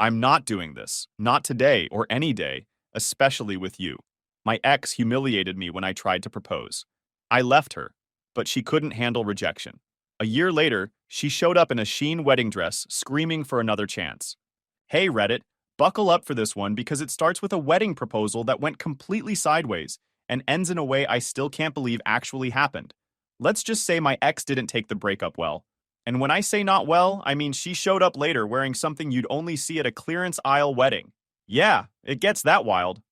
I'm not doing this. Not today or any day, especially with you. My ex humiliated me when I tried to propose. I left her, but she couldn't handle rejection. A year later, she showed up in a sheen wedding dress, screaming for another chance. Hey, Reddit, buckle up for this one because it starts with a wedding proposal that went completely sideways and ends in a way I still can't believe actually happened. Let's just say my ex didn't take the breakup well. And when I say not well, I mean she showed up later wearing something you'd only see at a clearance aisle wedding. Yeah, it gets that wild.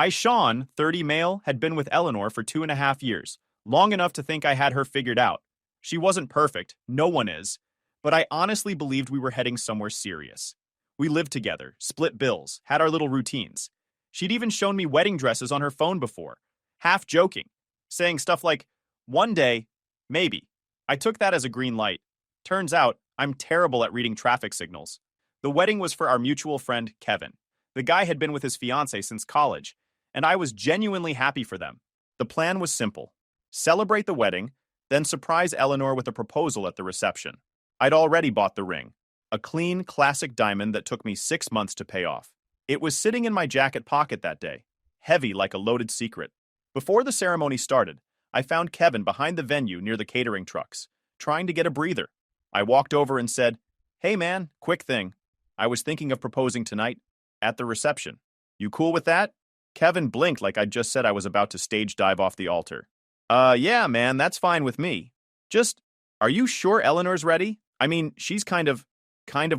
Sean, 30 male, had been with Eleanor for 2.5 years, long enough to think I had her figured out. She wasn't perfect, no one is, but I honestly believed we were heading somewhere serious. We lived together, split bills, had our little routines. She'd even shown me wedding dresses on her phone before, half joking, saying stuff like, one day, maybe. I took that as a green light. Turns out, I'm terrible at reading traffic signals. The wedding was for our mutual friend, Kevin. The guy had been with his fiancée since college, and I was genuinely happy for them. The plan was simple. Celebrate the wedding, then surprise Eleanor with a proposal at the reception. I'd already bought the ring, a clean, classic diamond that took me 6 months to pay off. It was sitting in my jacket pocket that day, heavy like a loaded secret. Before the ceremony started, I found Kevin behind the venue near the catering trucks, trying to get a breather. I walked over and said, "Hey man, quick thing. I was thinking of proposing tonight, at the reception. You cool with that?" Kevin blinked like I'd just said I was about to stage dive off the altar. Yeah, man, that's fine with me. Just, are you sure Eleanor's ready? I mean, she's kind of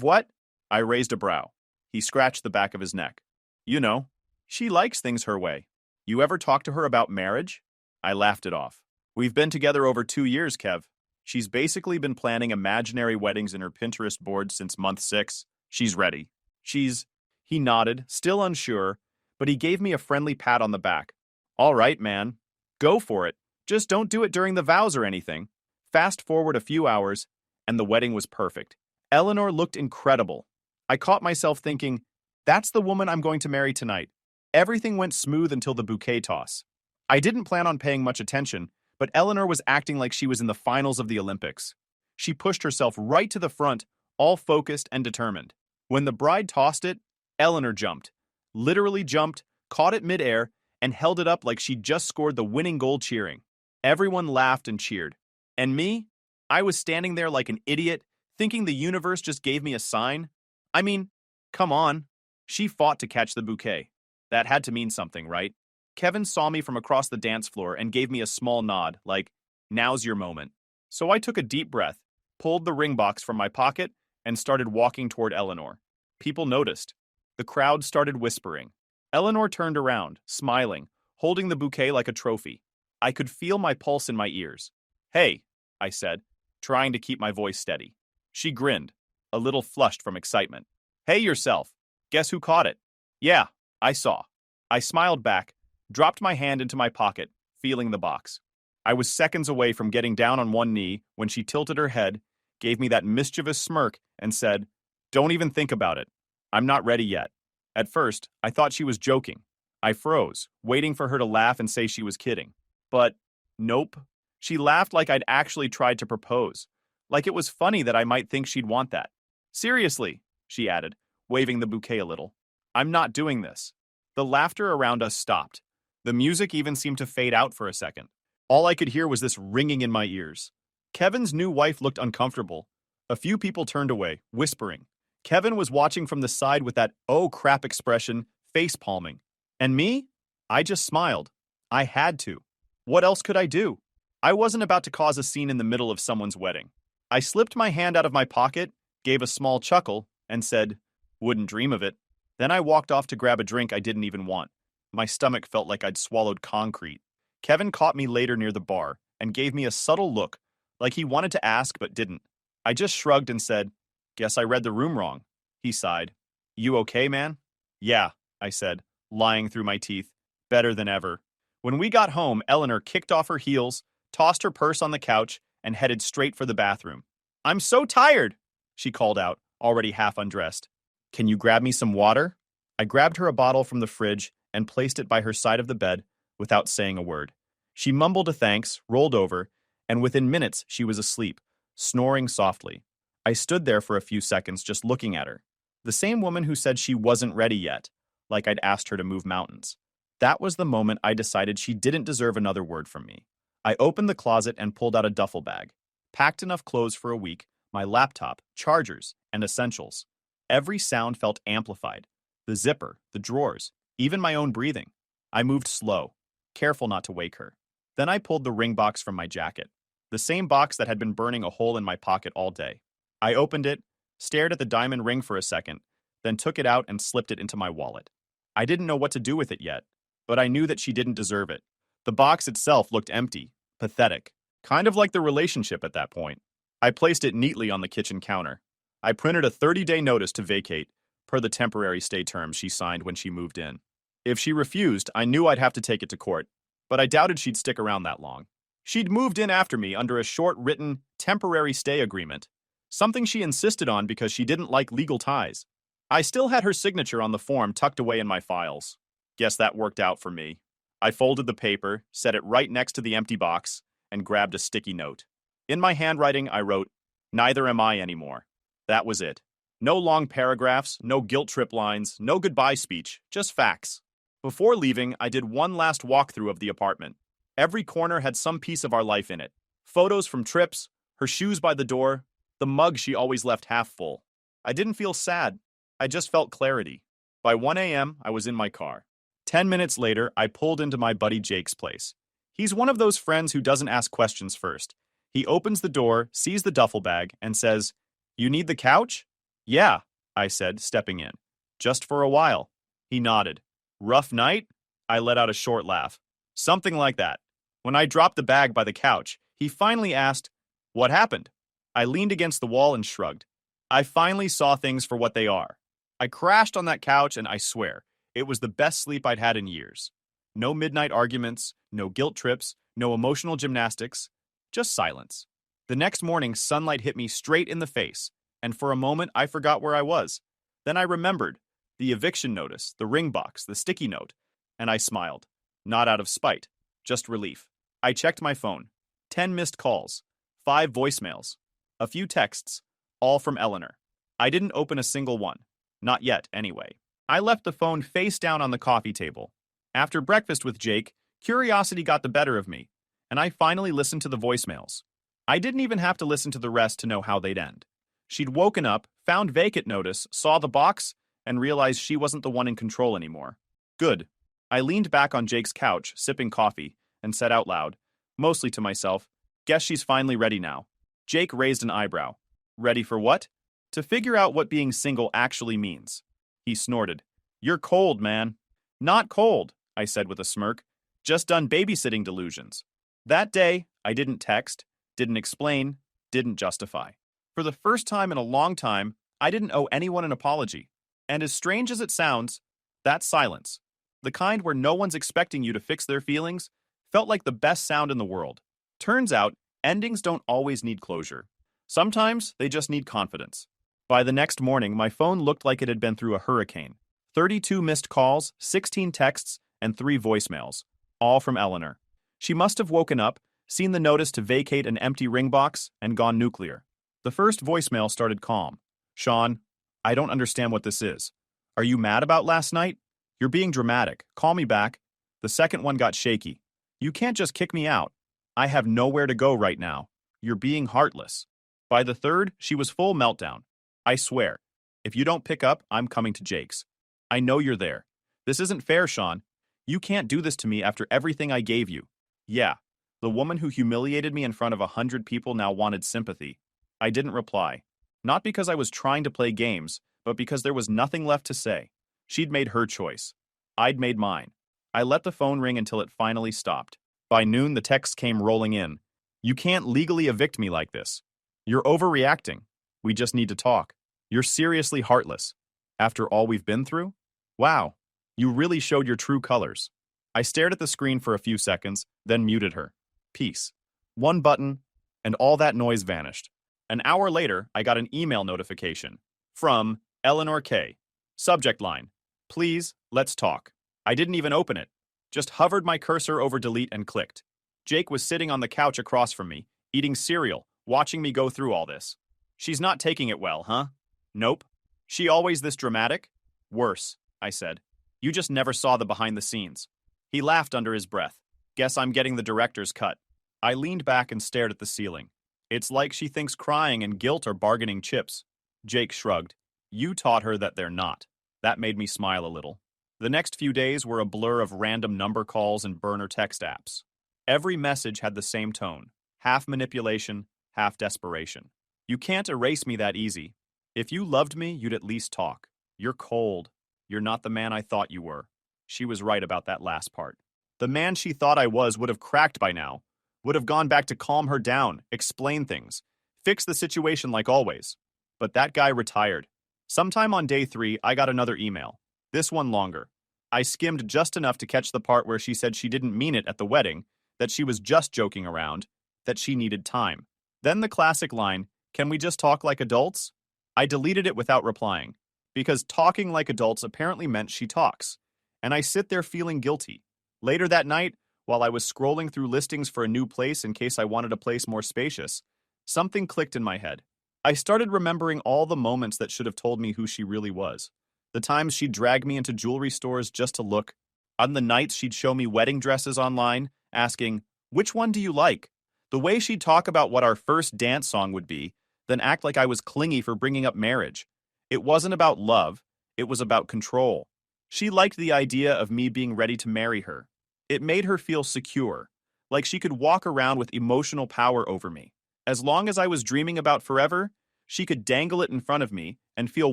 what? I raised a brow. He scratched the back of his neck. You know, she likes things her way. You ever talk to her about marriage? I laughed it off. We've been together over 2 years, Kev. She's basically been planning imaginary weddings in her Pinterest board since month 6. She's ready. He nodded, still unsure, but he gave me a friendly pat on the back. All right, man. Go for it. Just don't do it during the vows or anything. Fast forward a few hours, and the wedding was perfect. Eleanor looked incredible. I caught myself thinking, that's the woman I'm going to marry tonight. Everything went smooth until the bouquet toss. I didn't plan on paying much attention, but Eleanor was acting like she was in the finals of the Olympics. She pushed herself right to the front, all focused and determined. When the bride tossed it, Eleanor jumped. Literally jumped, caught it midair, and held it up like she'd just scored the winning goal cheering. Everyone laughed and cheered. And me? I was standing there like an idiot, thinking the universe just gave me a sign. I mean, come on. She fought to catch the bouquet. That had to mean something, right? Kevin saw me from across the dance floor and gave me a small nod, like, now's your moment. So I took a deep breath, pulled the ring box from my pocket, and started walking toward Eleanor. People noticed. The crowd started whispering. Eleanor turned around, smiling, holding the bouquet like a trophy. I could feel my pulse in my ears. Hey, I said, trying to keep my voice steady. She grinned, a little flushed from excitement. Hey yourself. Guess who caught it? Yeah, I saw. I smiled back, dropped my hand into my pocket, feeling the box. I was seconds away from getting down on one knee when she tilted her head, gave me that mischievous smirk, and said, "Don't even think about it. I'm not ready yet." At first, I thought she was joking. I froze, waiting for her to laugh and say she was kidding. But, nope. She laughed like I'd actually tried to propose, like it was funny that I might think she'd want that. Seriously, she added, waving the bouquet a little. I'm not doing this. The laughter around us stopped. The music even seemed to fade out for a second. All I could hear was this ringing in my ears. Kevin's new wife looked uncomfortable. A few people turned away, whispering. Kevin was watching from the side with that oh crap expression, face palming. And me? I just smiled. I had to. What else could I do? I wasn't about to cause a scene in the middle of someone's wedding. I slipped my hand out of my pocket, gave a small chuckle, and said, "Wouldn't dream of it." Then I walked off to grab a drink I didn't even want. My stomach felt like I'd swallowed concrete. Kevin caught me later near the bar and gave me a subtle look, like he wanted to ask but didn't. I just shrugged and said, "Guess I read the room wrong." He sighed. "You okay, man?" "Yeah," I said, lying through my teeth. Better than ever. When we got home, Eleanor kicked off her heels, tossed her purse on the couch, and headed straight for the bathroom. "I'm so tired," she called out, already half undressed. "Can you grab me some water?" I grabbed her a bottle from the fridge and placed it by her side of the bed without saying a word. She mumbled a thanks, rolled over, and within minutes she was asleep, snoring softly. I stood there for a few seconds just looking at her. The same woman who said she wasn't ready yet, like I'd asked her to move mountains. That was the moment I decided she didn't deserve another word from me. I opened the closet and pulled out a duffel bag, packed enough clothes for a week, my laptop, chargers, and essentials. Every sound felt amplified. The zipper, the drawers, even my own breathing. I moved slow, careful not to wake her. Then I pulled the ring box from my jacket, the same box that had been burning a hole in my pocket all day. I opened it, stared at the diamond ring for a second, then took it out and slipped it into my wallet. I didn't know what to do with it yet, but I knew that she didn't deserve it. The box itself looked empty, pathetic, kind of like the relationship at that point. I placed it neatly on the kitchen counter. I printed a 30-day notice to vacate, per the temporary stay terms she signed when she moved in. If she refused, I knew I'd have to take it to court, but I doubted she'd stick around that long. She'd moved in after me under a short written, temporary stay agreement, something she insisted on because she didn't like legal ties. I still had her signature on the form tucked away in my files. Guess that worked out for me. I folded the paper, set it right next to the empty box, and grabbed a sticky note. In my handwriting, I wrote, "Neither am I anymore." That was it. No long paragraphs, no guilt trip lines, no goodbye speech, just facts. Before leaving, I did one last walkthrough of the apartment. Every corner had some piece of our life in it. Photos from trips, her shoes by the door, the mug she always left half full. I didn't feel sad. I just felt clarity. By 1 a.m., I was in my car. 10 minutes later, I pulled into my buddy Jake's place. He's one of those friends who doesn't ask questions first. He opens the door, sees the duffel bag, and says, "You need the couch?" "Yeah," I said, stepping in. "Just for a while." He nodded. "Rough night?" I let out a short laugh. "Something like that." When I dropped the bag by the couch, he finally asked, "What happened?" I leaned against the wall and shrugged. I finally saw things for what they are. I crashed on that couch, and I swear, it was the best sleep I'd had in years. No midnight arguments, no guilt trips, no emotional gymnastics, just silence. The next morning, sunlight hit me straight in the face, and for a moment, I forgot where I was. Then I remembered the eviction notice, the ring box, the sticky note, and I smiled. Not out of spite, just relief. I checked my phone. 10 missed calls, 5 voicemails, a few texts, all from Eleanor. I didn't open a single one. Not yet, anyway. I left the phone face down on the coffee table. After breakfast with Jake, curiosity got the better of me, and I finally listened to the voicemails. I didn't even have to listen to the rest to know how they'd end. She'd woken up, found vacant notice, saw the box, and realized she wasn't the one in control anymore. Good. I leaned back on Jake's couch, sipping coffee, and said out loud, mostly to myself, "Guess she's finally ready now." Jake raised an eyebrow. "Ready for what?" "To figure out what being single actually means." He snorted. "You're cold, man." "Not cold," I said with a smirk. "Just done babysitting delusions." That day, I didn't text, didn't explain, didn't justify. For the first time in a long time, I didn't owe anyone an apology. And as strange as it sounds, that silence, the kind where no one's expecting you to fix their feelings, felt like the best sound in the world. Turns out, endings don't always need closure. Sometimes they just need confidence. By the next morning, my phone looked like it had been through a hurricane. 32 missed calls, 16 texts, and 3 voicemails, all from Eleanor. She must have woken up, seen the notice to vacate an empty ring box, and gone nuclear. The first voicemail started calm. "Sean, I don't understand what this is. Are you mad about last night? You're being dramatic. Call me back." The second one got shaky. "You can't just kick me out. I have nowhere to go right now. You're being heartless." By the third, she was full meltdown. "I swear, if you don't pick up, I'm coming to Jake's. I know you're there. This isn't fair, Sean. You can't do this to me after everything I gave you." Yeah, the woman who humiliated me in front of 100 people now wanted sympathy. I didn't reply. Not because I was trying to play games, but because there was nothing left to say. She'd made her choice. I'd made mine. I let the phone ring until it finally stopped. By noon, the texts came rolling in. "You can't legally evict me like this. You're overreacting. We just need to talk. You're seriously heartless. After all we've been through? Wow, you really showed your true colors." I stared at the screen for a few seconds, then muted her. Peace. One button, and all that noise vanished. An hour later, I got an email notification. From Eleanor K. Subject line: "Please, let's talk." I didn't even open it. Just hovered my cursor over delete and clicked. Jake was sitting on the couch across from me, eating cereal, watching me go through all this. "She's not taking it well, huh?" "Nope. She always this dramatic? Worse, I said. You just never saw the behind the scenes. He laughed under his breath. Guess I'm getting the director's cut. I leaned back and stared at the ceiling. It's like she thinks crying and guilt are bargaining chips. Jake shrugged. You taught her that they're not. That made me smile a little. The next few days were a blur of random number calls and burner text apps. Every message had the same tone, half manipulation, half desperation. You can't erase me that easy. If you loved me, you'd at least talk. You're cold. You're not the man I thought you were. She was right about that last part. The man she thought I was would have cracked by now, would have gone back to calm her down, explain things, fix the situation like always. But that guy retired. Sometime on day 3, I got another email. This one longer. I skimmed just enough to catch the part where she said she didn't mean it at the wedding, that she was just joking around, that she needed time. Then the classic line, "Can we just talk like adults?" I deleted it without replying, because talking like adults apparently meant she talks. And I sit there feeling guilty. Later that night, while I was scrolling through listings for a new place in case I wanted a place more spacious, something clicked in my head. I started remembering all the moments that should have told me who she really was. The times she'd drag me into jewelry stores just to look. On the nights she'd show me wedding dresses online, asking, "Which one do you like?" The way she'd talk about what our first dance song would be, then act like I was clingy for bringing up marriage. It wasn't about love, it was about control. She liked the idea of me being ready to marry her. It made her feel secure, like she could walk around with emotional power over me. As long as I was dreaming about forever, she could dangle it in front of me and feel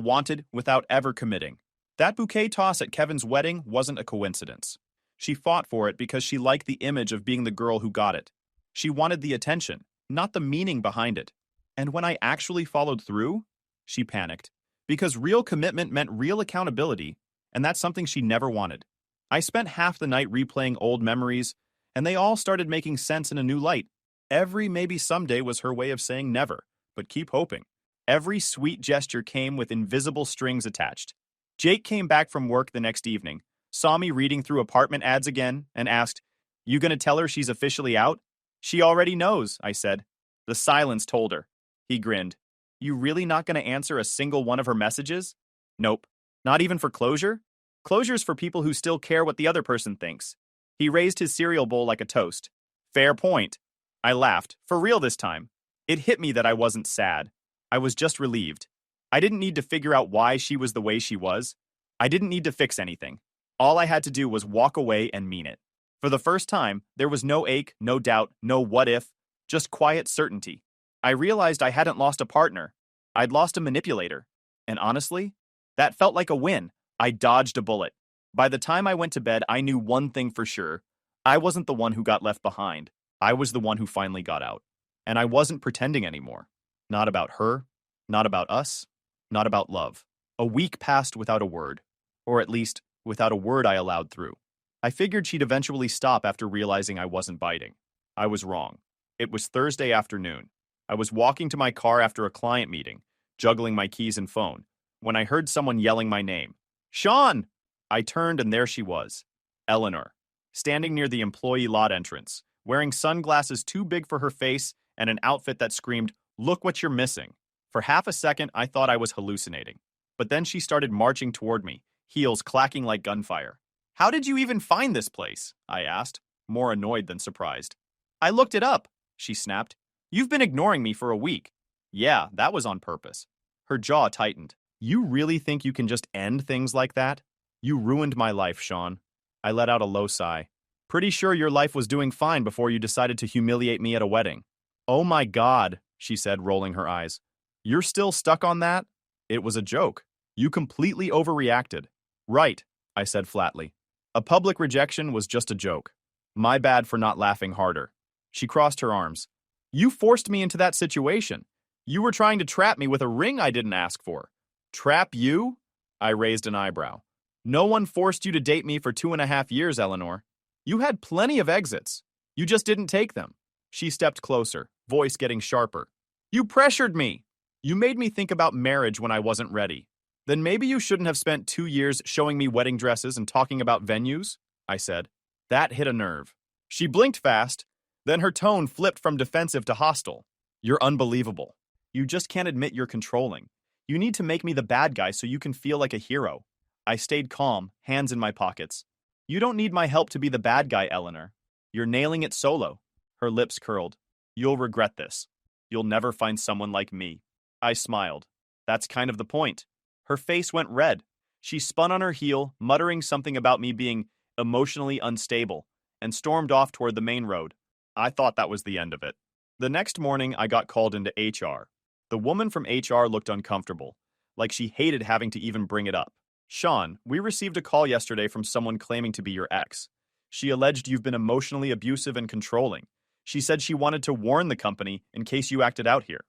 wanted without ever committing. That bouquet toss at Kevin's wedding wasn't a coincidence. She fought for it because she liked the image of being the girl who got it. She wanted the attention, not the meaning behind it. And when I actually followed through, she panicked. Because real commitment meant real accountability, and that's something she never wanted. I spent half the night replaying old memories, and they all started making sense in a new light. Every maybe someday was her way of saying never, but keep hoping. Every sweet gesture came with invisible strings attached. Jake came back from work the next evening, saw me reading through apartment ads again, and asked, "You gonna tell her she's officially out?" "She already knows," I said. The silence told her. He grinned. "You really not gonna answer a single one of her messages?" "Nope. Not even for closure?" "Closure's for people who still care what the other person thinks." He raised his cereal bowl like a toast. "Fair point." I laughed, for real this time. It hit me that I wasn't sad. I was just relieved. I didn't need to figure out why she was the way she was. I didn't need to fix anything. All I had to do was walk away and mean it. For the first time, there was no ache, no doubt, no what if, just quiet certainty. I realized I hadn't lost a partner. I'd lost a manipulator. And honestly, that felt like a win. I dodged a bullet. By the time I went to bed, I knew one thing for sure. I wasn't the one who got left behind. I was the one who finally got out. And I wasn't pretending anymore. Not about her, not about us, not about love. A week passed without a word. Or at least, without a word I allowed through. I figured she'd eventually stop after realizing I wasn't biting. I was wrong. It was Thursday afternoon. I was walking to my car after a client meeting, juggling my keys and phone, when I heard someone yelling my name. "Sean!" I turned and there she was. Eleanor, standing near the employee lot entrance, wearing sunglasses too big for her face and an outfit that screamed, "Look what you're missing." For half a second, I thought I was hallucinating. But then she started marching toward me, heels clacking like gunfire. "How did you even find this place?" I asked, more annoyed than surprised. "I looked it up," she snapped. "You've been ignoring me for a week." "Yeah, that was on purpose." Her jaw tightened. "You really think you can just end things like that? You ruined my life, Sean." I let out a low sigh. "Pretty sure your life was doing fine before you decided to humiliate me at a wedding." "Oh my God," she said, rolling her eyes. "You're still stuck on that?" "It was a joke. You completely overreacted." "Right," I said flatly. "A public rejection was just a joke. My bad for not laughing harder." She crossed her arms. "You forced me into that situation. You were trying to trap me with a ring I didn't ask for." "Trap you?" I raised an eyebrow. "No one forced you to date me for 2.5 years, Eleanor. You had plenty of exits. You just didn't take them." She stepped closer, voice getting sharper. "You pressured me. You made me think about marriage when I wasn't ready. Then maybe you shouldn't have spent 2 years showing me wedding dresses and talking about venues," I said. That hit a nerve. She blinked fast, then her tone flipped from defensive to hostile. "You're unbelievable. You just can't admit you're controlling. You need to make me the bad guy so you can feel like a hero. I stayed calm, hands in my pockets. You don't need my help to be the bad guy, Eleanor. You're nailing it solo. Her lips curled. You'll regret this. You'll never find someone like me. I smiled. That's kind of the point. Her face went red. She spun on her heel, muttering something about me being emotionally unstable, and stormed off toward the main road. I thought that was the end of it. The next morning, I got called into HR. The woman from HR looked uncomfortable, like she hated having to even bring it up. Sean, we received a call yesterday from someone claiming to be your ex. She alleged you've been emotionally abusive and controlling. She said she wanted to warn the company in case you acted out here.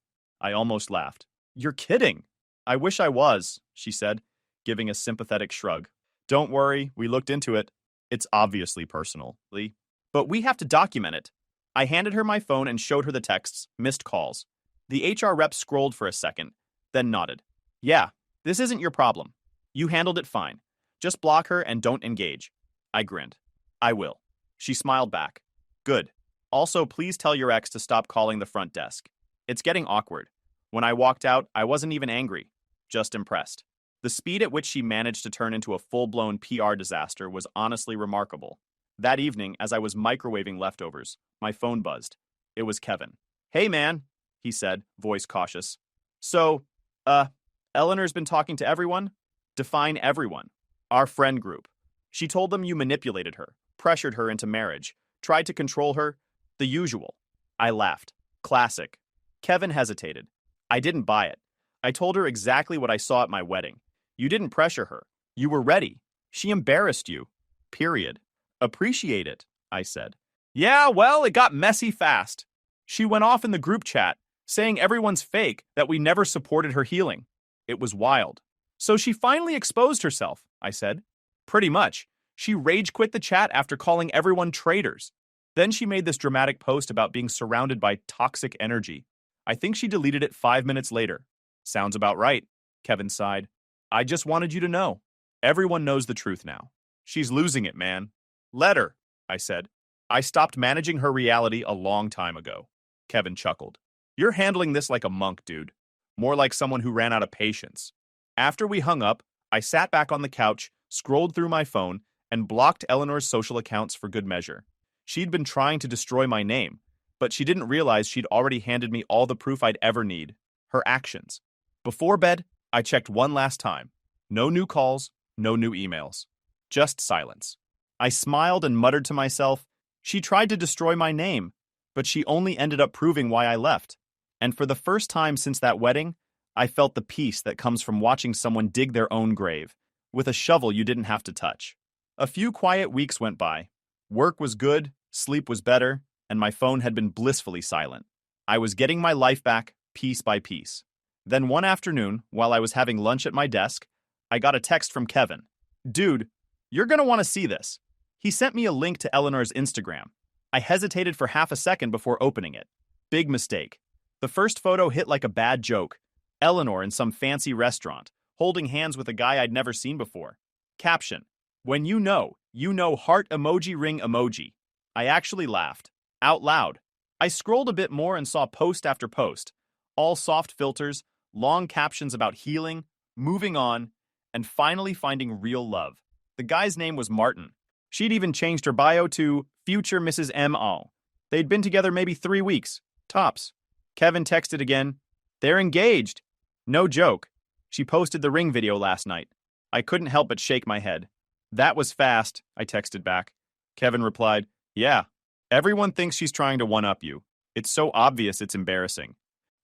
I almost laughed. You're kidding. I wish I was, she said, giving a sympathetic shrug. Don't worry, we looked into it. It's obviously personal, Lee. But we have to document it. I handed her my phone and showed her the texts, missed calls. The HR rep scrolled for a second, then nodded. Yeah, this isn't your problem. You handled it fine. Just block her and don't engage. I grinned. I will. She smiled back. Good. Also, please tell your ex to stop calling the front desk. It's getting awkward. When I walked out, I wasn't even angry, just impressed. The speed at which she managed to turn into a full-blown PR disaster was honestly remarkable. That evening, as I was microwaving leftovers, my phone buzzed. It was Kevin. Hey, man, he said, voice cautious. So, Eleanor's been talking to everyone? Define everyone. Our friend group. She told them you manipulated her, pressured her into marriage, tried to control her, the usual. I laughed. Classic. Kevin hesitated. I didn't buy it. I told her exactly what I saw at my wedding. You didn't pressure her. You were ready. She embarrassed you. Period. Appreciate it, I said. Yeah, well, it got messy fast. She went off in the group chat, saying everyone's fake, that we never supported her healing. It was wild. So she finally exposed herself, I said. Pretty much. She rage quit the chat after calling everyone traitors. Then she made this dramatic post about being surrounded by toxic energy. I think she deleted it 5 minutes later. Sounds about right, Kevin sighed. I just wanted you to know. Everyone knows the truth now. She's losing it, man. Let her, I said. I stopped managing her reality a long time ago. Kevin chuckled. You're handling this like a monk, dude. More like someone who ran out of patience. After we hung up, I sat back on the couch, scrolled through my phone, and blocked Eleanor's social accounts for good measure. She'd been trying to destroy my name, but she didn't realize she'd already handed me all the proof I'd ever need. Her actions. Before bed, I checked one last time. No new calls, no new emails. Just silence. I smiled and muttered to myself, she tried to destroy my name, but she only ended up proving why I left. And for the first time since that wedding, I felt the peace that comes from watching someone dig their own grave, with a shovel you didn't have to touch. A few quiet weeks went by. Work was good, sleep was better, and my phone had been blissfully silent. I was getting my life back, piece by piece. Then one afternoon, while I was having lunch at my desk, I got a text from Kevin. Dude, you're gonna want to see this. He sent me a link to Eleanor's Instagram. I hesitated for half a second before opening it. Big mistake. The first photo hit like a bad joke. Eleanor in some fancy restaurant, holding hands with a guy I'd never seen before. Caption. When you know heart emoji ring emoji. I actually laughed. Out loud. I scrolled a bit more and saw post after post. All soft filters, long captions about healing, moving on, and finally finding real love. The guy's name was Martin. She'd even changed her bio to Future Mrs. M.O. They'd been together maybe 3 weeks. Tops. Kevin texted again. They're engaged. No joke. She posted the ring video last night. I couldn't help but shake my head. That was fast, I texted back. Kevin replied, yeah. Everyone thinks she's trying to one-up you. It's so obvious it's embarrassing.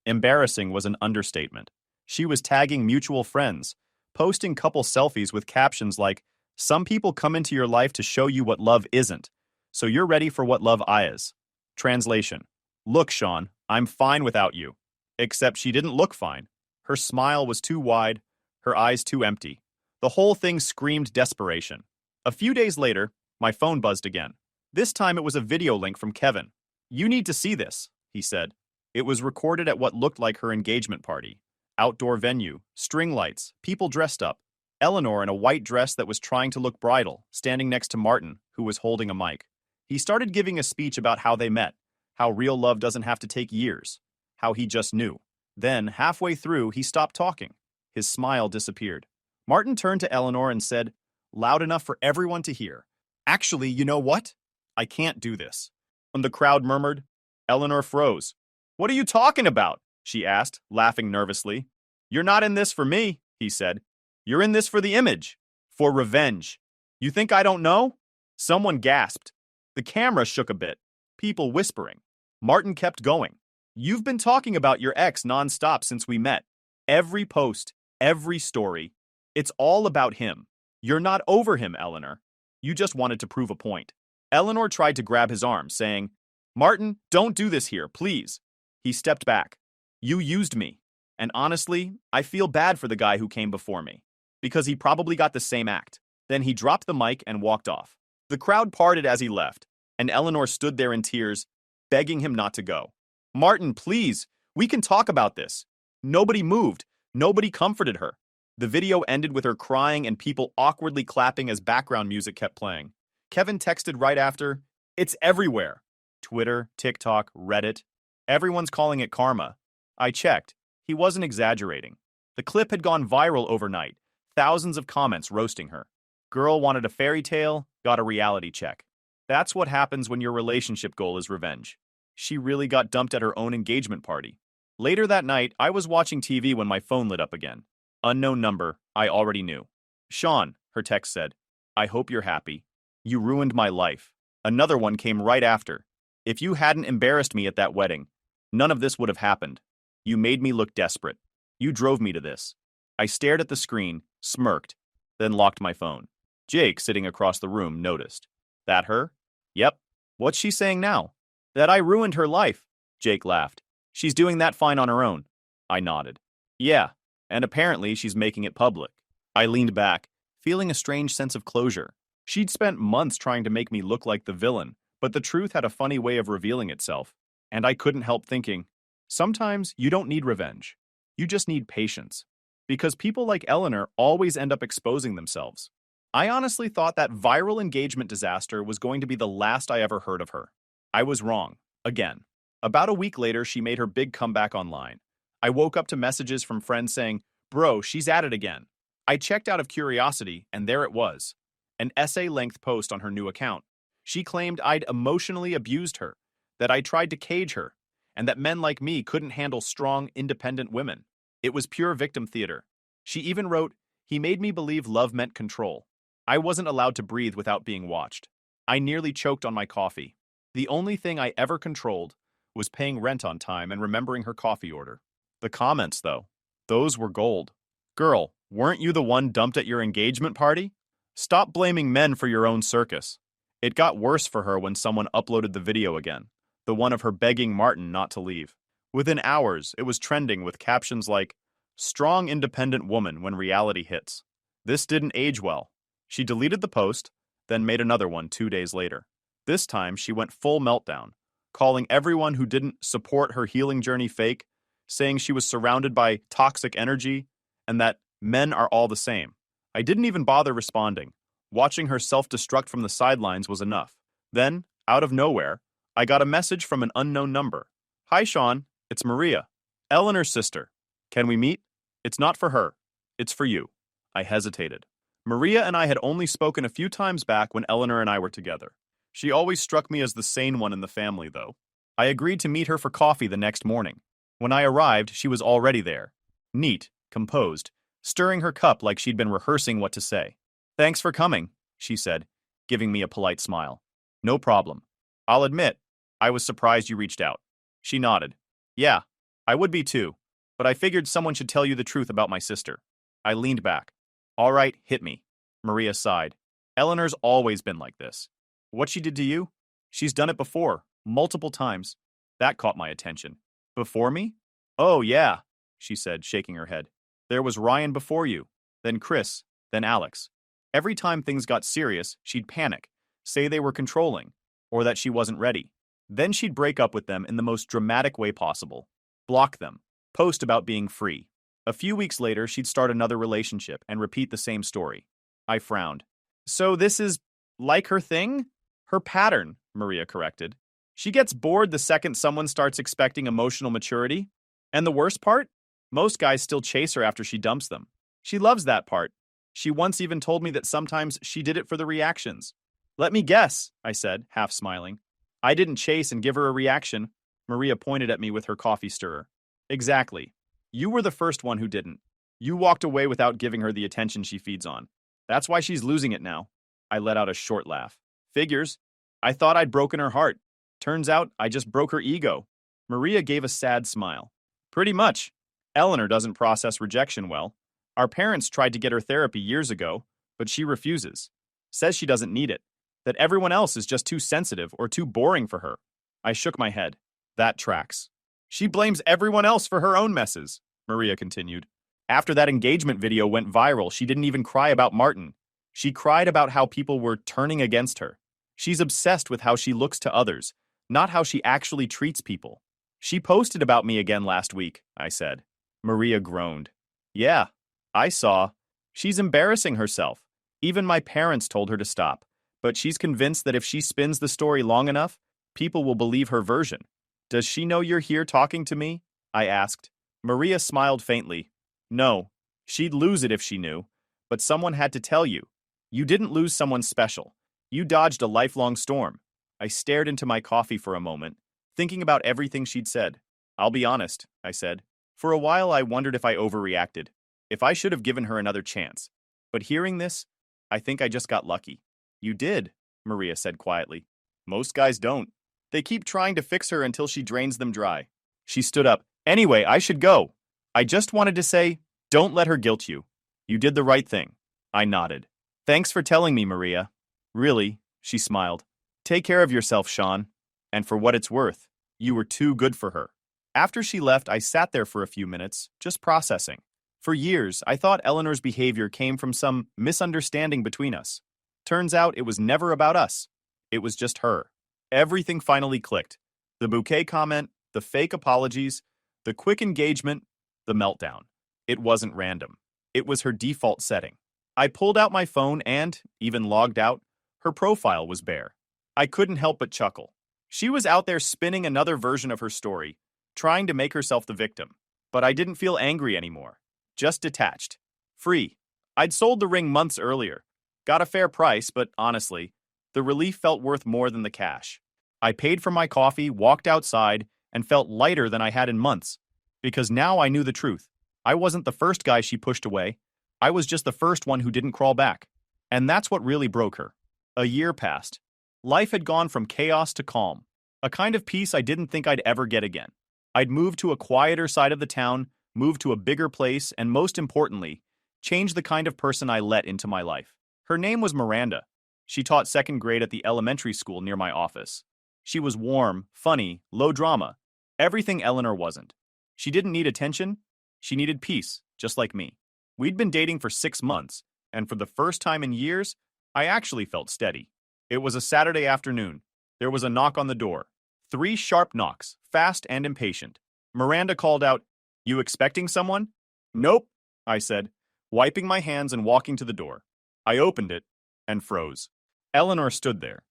Embarrassing was an understatement. She was tagging mutual friends, posting couple selfies with captions like, some people come into your life to show you what love isn't, so you're ready for what love is. Translation. Look, Sean, I'm fine without you. Except she didn't look fine. Her smile was too wide, her eyes too empty. The whole thing screamed desperation. A few days later, my phone buzzed again. This time it was a video link from Kevin. You need to see this, he said. It was recorded at what looked like her engagement party. Outdoor venue, string lights, people dressed up. Eleanor in a white dress that was trying to look bridal, standing next to Martin, who was holding a mic. He started giving a speech about how they met, how real love doesn't have to take years, how he just knew. Then, halfway through, he stopped talking. His smile disappeared. Martin turned to Eleanor and said, loud enough for everyone to hear, actually, you know what? I can't do this. And the crowd murmured. Eleanor froze. What are you talking about? She asked, laughing nervously. You're not in this for me, he said. You're in this for the image. For revenge. You think I don't know? Someone gasped. The camera shook a bit. People whispering. Martin kept going. You've been talking about your ex nonstop since we met. Every post, every story. It's all about him. You're not over him, Eleanor. You just wanted to prove a point. Eleanor tried to grab his arm, saying, Martin, don't do this here, please. He stepped back. You used me. And honestly, I feel bad for the guy who came before me. Because he probably got the same act. Then he dropped the mic and walked off. The crowd parted as he left, and Eleanor stood there in tears, begging him not to go. Martin, please, we can talk about this. Nobody moved. Nobody comforted her. The video ended with her crying and people awkwardly clapping as background music kept playing. Kevin texted right after, it's everywhere. Twitter, TikTok, Reddit. Everyone's calling it karma. I checked. He wasn't exaggerating. The clip had gone viral overnight. Thousands of comments roasting her. Girl wanted a fairy tale, got a reality check. That's what happens when your relationship goal is revenge. She really got dumped at her own engagement party. Later that night, I was watching TV when my phone lit up again. Unknown number, I already knew. Sean, her text said. I hope you're happy. You ruined my life. Another one came right after. If you hadn't embarrassed me at that wedding, none of this would have happened. You made me look desperate. You drove me to this. I stared at the screen, smirked, then locked my phone. Jake, sitting across the room, noticed. That her? Yep. What's she saying now? That I ruined her life. Jake laughed. She's doing that fine on her own. I nodded. Yeah, and apparently she's making it public. I leaned back, feeling a strange sense of closure. She'd spent months trying to make me look like the villain, but the truth had a funny way of revealing itself. And I couldn't help thinking, sometimes you don't need revenge. You just need patience. Because people like Eleanor always end up exposing themselves. I honestly thought that viral engagement disaster was going to be the last I ever heard of her. I was wrong. Again. About a week later, she made her big comeback online. I woke up to messages from friends saying, bro, she's at it again. I checked out of curiosity, and there it was. An essay-length post on her new account. She claimed I'd emotionally abused her, that I tried to cage her, and that men like me couldn't handle strong, independent women. It was pure victim theater. She even wrote, he made me believe love meant control. I wasn't allowed to breathe without being watched. I nearly choked on my coffee. The only thing I ever controlled was paying rent on time and remembering her coffee order. The comments, though, those were gold. Girl, weren't you the one dumped at your engagement party? Stop blaming men for your own circus. It got worse for her when someone uploaded the video again, the one of her begging Martin not to leave. Within hours, it was trending with captions like, strong independent woman when reality hits. This didn't age well. She deleted the post, then made another one 2 days later. This time, she went full meltdown, calling everyone who didn't support her healing journey fake, saying she was surrounded by toxic energy, and that men are all the same. I didn't even bother responding. Watching her self-destruct from the sidelines was enough. Then, out of nowhere, I got a message from an unknown number. Hi, Sean. It's Maria. Eleanor's sister. Can we meet? It's not for her. It's for you. I hesitated. Maria and I had only spoken a few times back when Eleanor and I were together. She always struck me as the sane one in the family, though. I agreed to meet her for coffee the next morning. When I arrived, she was already there. Neat, composed, stirring her cup like she'd been rehearsing what to say. Thanks for coming, she said, giving me a polite smile. No problem. I'll admit, I was surprised you reached out. She nodded. Yeah, I would be too, but I figured someone should tell you the truth about my sister. I leaned back. All right, hit me. Maria sighed. Eleanor's always been like this. What she did to you? She's done it before, multiple times. That caught my attention. Before me? Oh, yeah, she said, shaking her head. There was Ryan before you, then Chris, then Alex. Every time things got serious, she'd panic, say they were controlling, or that she wasn't ready. Then she'd break up with them in the most dramatic way possible. Block them. Post about being free. A few weeks later, she'd start another relationship and repeat the same story. I frowned. So this is like her thing? Her pattern, Maria corrected. She gets bored the second someone starts expecting emotional maturity. And the worst part? Most guys still chase her after she dumps them. She loves that part. She once even told me that sometimes she did it for the reactions. Let me guess, I said, half smiling. I didn't chase and give her a reaction. Maria pointed at me with her coffee stirrer. Exactly. You were the first one who didn't. You walked away without giving her the attention she feeds on. That's why she's losing it now. I let out a short laugh. Figures. I thought I'd broken her heart. Turns out I just broke her ego. Maria gave a sad smile. Pretty much. Eleanor doesn't process rejection well. Our parents tried to get her therapy years ago, but she refuses. Says she doesn't need it. That everyone else is just too sensitive or too boring for her. I shook my head. That tracks. She blames everyone else for her own messes, Maria continued. After that engagement video went viral, she didn't even cry about Martin. She cried about how people were turning against her. She's obsessed with how she looks to others, not how she actually treats people. She posted about me again last week, I said. Maria groaned. Yeah, I saw. She's embarrassing herself. Even my parents told her to stop, but she's convinced that if she spins the story long enough, people will believe her version. Does she know you're here talking to me? I asked. Maria smiled faintly. No, she'd lose it if she knew, but someone had to tell you. You didn't lose someone special. You dodged a lifelong storm. I stared into my coffee for a moment, thinking about everything she'd said. I'll be honest, I said. For a while I wondered if I overreacted, if I should have given her another chance. But hearing this, I think I just got lucky. You did, Maria said quietly. Most guys don't. They keep trying to fix her until she drains them dry. She stood up. Anyway, I should go. I just wanted to say, don't let her guilt you. You did the right thing. I nodded. Thanks for telling me, Maria. Really, she smiled. Take care of yourself, Sean. And for what it's worth, you were too good for her. After she left, I sat there for a few minutes, just processing. For years, I thought Eleanor's behavior came from some misunderstanding between us. Turns out it was never about us. It was just her. Everything finally clicked. The bouquet comment, the fake apologies, the quick engagement, the meltdown. It wasn't random. It was her default setting. I pulled out my phone and, even logged out, her profile was bare. I couldn't help but chuckle. She was out there spinning another version of her story, trying to make herself the victim. But I didn't feel angry anymore. Just detached. Free. I'd sold the ring months earlier. Got a fair price, but honestly, the relief felt worth more than the cash. I paid for my coffee, walked outside, and felt lighter than I had in months. Because now I knew the truth. I wasn't the first guy she pushed away. I was just the first one who didn't crawl back. And that's what really broke her. A year passed. Life had gone from chaos to calm. A kind of peace I didn't think I'd ever get again. I'd moved to a quieter side of the town, moved to a bigger place, and most importantly, changed the kind of person I let into my life. Her name was Miranda. She taught second grade at the elementary school near my office. She was warm, funny, low drama. Everything Eleanor wasn't. She didn't need attention. She needed peace, just like me. We'd been dating for 6 months, and for the first time in years, I actually felt steady. It was a Saturday afternoon. There was a knock on the door. 3 sharp knocks, fast and impatient. Miranda called out, "You expecting someone?" "Nope," I said, wiping my hands and walking to the door. I opened it and froze. Eleanor stood there,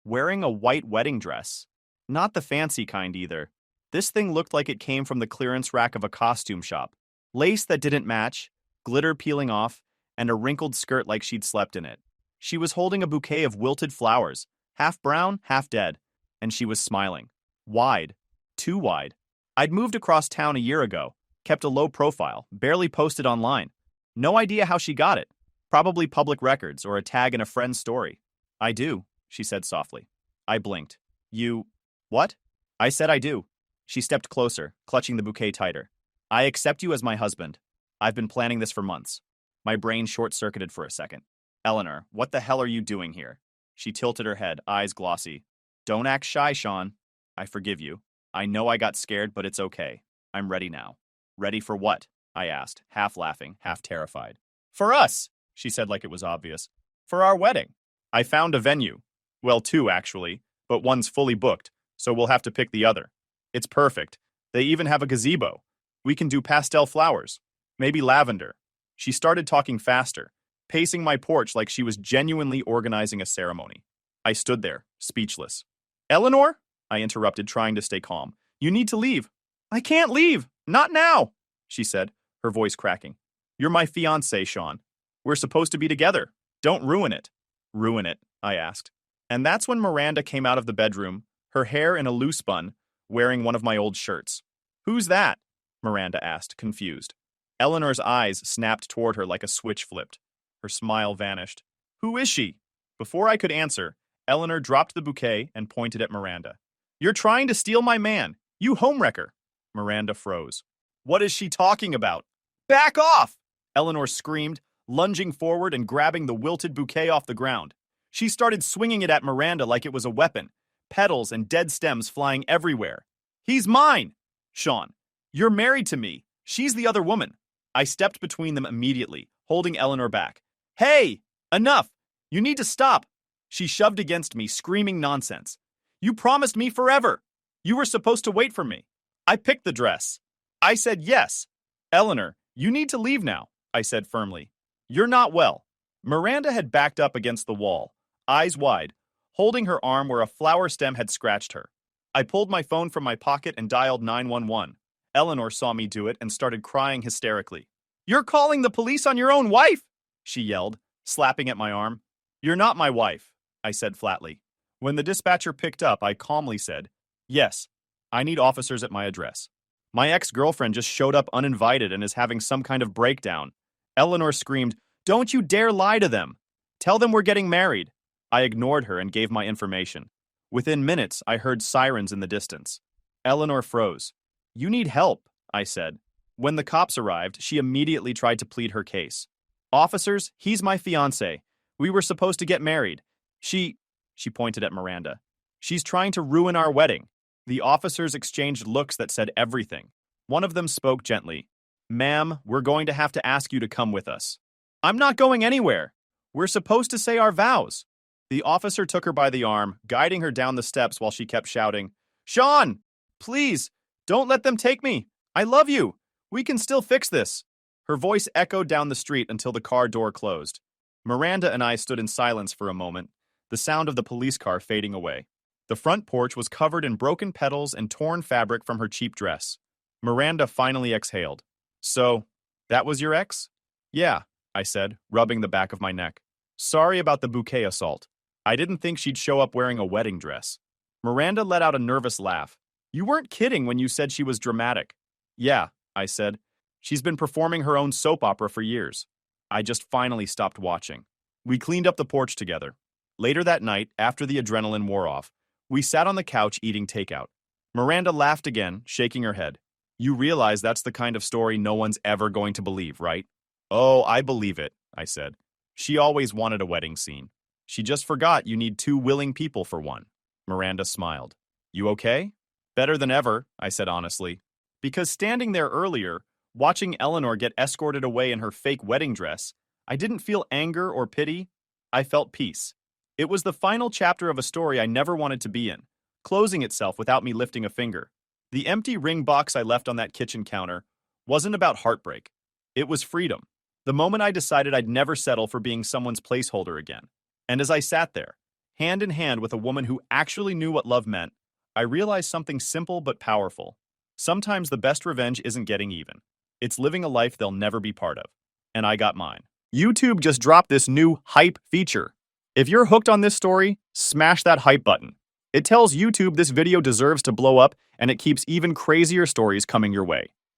wearing a white wedding dress. Not the fancy kind either. This thing looked like it came from the clearance rack of a costume shop. Lace that didn't match, glitter peeling off, and a wrinkled skirt like she'd slept in it. She was holding a bouquet of wilted flowers, half brown, half dead, and she was smiling. Wide. Too wide. I'd moved across town a year ago, kept a low profile, barely posted online. No idea how she got it. Probably public records or a tag in a friend's story. "I do," she said softly. I blinked. "You... what?" I said I do. She stepped closer, clutching the bouquet tighter. "I accept you as my husband. I've been planning this for months." My brain short-circuited for a second. "Eleanor, what the hell are you doing here?" She tilted her head, eyes glossy. "Don't act shy, Sean. I forgive you. I know I got scared, but it's okay. I'm ready now." "Ready for what?" I asked, half laughing, half terrified. "For us," she said like it was obvious. "For our wedding. I found a venue. Well, 2 actually, but one's fully booked, so we'll have to pick the other. It's perfect. They even have a gazebo. We can do pastel flowers. Maybe lavender." She started talking faster, pacing my porch like she was genuinely organizing a ceremony. I stood there, speechless. "Eleanor?" I interrupted, trying to stay calm. "You need to leave." "I can't leave. Not now." she said, her voice cracking. You're my fiancé, Sean. We're supposed to be together. Don't ruin it. Ruin it, I asked. And that's when Miranda came out of the bedroom, her hair in a loose bun, wearing one of my old shirts. Who's that? Miranda asked, confused. Eleanor's eyes snapped toward her like a switch flipped. Her smile vanished. Who is she? Before I could answer, Eleanor dropped the bouquet and pointed at Miranda. You're trying to steal my man. You homewrecker. Miranda froze. What is she talking about? Back off! Eleanor screamed, lunging forward and grabbing the wilted bouquet off the ground. She started swinging it at Miranda like it was a weapon, petals and dead stems flying everywhere. He's mine! Sean, you're married to me. She's the other woman. I stepped between them immediately, holding Eleanor back. Hey! Enough! You need to stop! She shoved against me, screaming nonsense. You promised me forever! You were supposed to wait for me. I picked the dress. I said yes. Eleanor, you need to leave now, I said firmly. You're not well. Miranda had backed up against the wall, eyes wide, holding her arm where a flower stem had scratched her. I pulled my phone from my pocket and dialed 911. Eleanor saw me do it and started crying hysterically. You're calling the police on your own wife! She yelled, slapping at my arm. You're not my wife, I said flatly. When the dispatcher picked up, I calmly said, Yes, I need officers at my address. My ex-girlfriend just showed up uninvited and is having some kind of breakdown. Eleanor screamed, Don't you dare lie to them! Tell them we're getting married! I ignored her and gave my information. Within minutes, I heard sirens in the distance. Eleanor froze. You need help, I said. When the cops arrived, she immediately tried to plead her case. Officers, he's my fiancé. We were supposed to get married. She pointed at Miranda. She's trying to ruin our wedding. The officers exchanged looks that said everything. One of them spoke gently. Ma'am, we're going to have to ask you to come with us. I'm not going anywhere. We're supposed to say our vows. The officer took her by the arm, guiding her down the steps while she kept shouting, Sean, please, don't let them take me. I love you. We can still fix this. Her voice echoed down the street until the car door closed. Miranda and I stood in silence for a moment, the sound of the police car fading away. The front porch was covered in broken petals and torn fabric from her cheap dress. Miranda finally exhaled. So, that was your ex? Yeah, I said, rubbing the back of my neck. Sorry about the bouquet assault. I didn't think she'd show up wearing a wedding dress. Miranda let out a nervous laugh. You weren't kidding when you said she was dramatic. Yeah, I said. She's been performing her own soap opera for years. I just finally stopped watching. We cleaned up the porch together. Later that night, after the adrenaline wore off, we sat on the couch eating takeout. Miranda laughed again, shaking her head. You realize that's the kind of story no one's ever going to believe, right? Oh, I believe it, I said. She always wanted a wedding scene. She just forgot you need two willing people for one. Miranda smiled. You okay? Better than ever, I said honestly. Because standing there earlier, watching Eleanor get escorted away in her fake wedding dress, I didn't feel anger or pity. I felt peace. It was the final chapter of a story I never wanted to be in, closing itself without me lifting a finger. The empty ring box I left on that kitchen counter wasn't about heartbreak. It was freedom. The moment I decided I'd never settle for being someone's placeholder again. And as I sat there, hand in hand with a woman who actually knew what love meant, I realized something simple but powerful. Sometimes the best revenge isn't getting even. It's living a life they'll never be part of. And I got mine. YouTube just dropped this new hype feature. If you're hooked on this story, smash that hype button. It tells YouTube this video deserves to blow up, and it keeps even crazier stories coming your way.